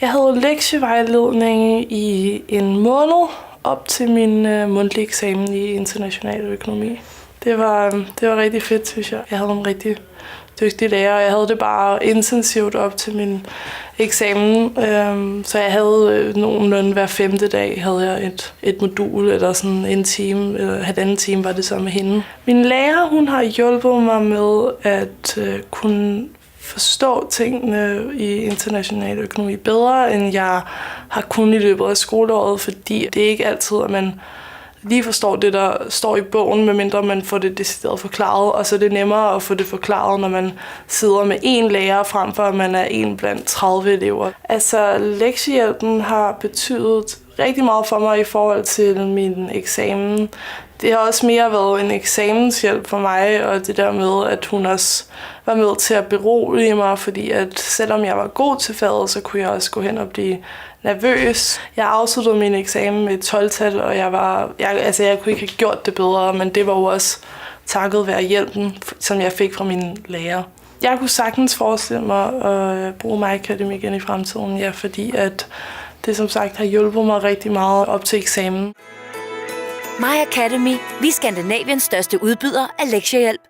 Jeg havde lektievejledning i en måned op til min mundtlige eksamen i international økonomi. Det var rigtig fedt, synes jeg. Jeg havde en rigtig dygtig lærer, og jeg havde det bare intensivt op til min eksamen. Så jeg havde nogenlunde hver 5. dag havde jeg et modul, eller sådan en time, eller halvanden time var det så med hende. Min lærer, hun har hjulpet mig med at kunne forstå tingene i international økonomi bedre, end jeg har kunnet i løbet af skoleåret, fordi det er ikke altid, at man lige forstår det, der står i bogen, medmindre man får det decideret forklaret, og så er det nemmere at få det forklaret, når man sidder med én lærer, frem for at man er en blandt 30 elever. Altså, lektiehjælpen har betydet rigtig meget for mig i forhold til min eksamen. Det har også mere været en eksamenshjælp for mig, og det der med, at hun også var med til at berolige mig, fordi at selvom jeg var god til faget, så kunne jeg også gå hen og blive nervøs. Jeg afsluttede min eksamen med et 12-tal, og jeg kunne ikke have gjort det bedre, men det var jo også takket være hjælpen, som jeg fik fra min lærer. Jeg kunne sagtens forestille mig at bruge My Academy igen i fremtiden, ja, fordi at det som sagt har hjulpet mig rigtig meget op til eksamen. My Academy, vi er Skandinaviens største udbyder af lektiehjælp.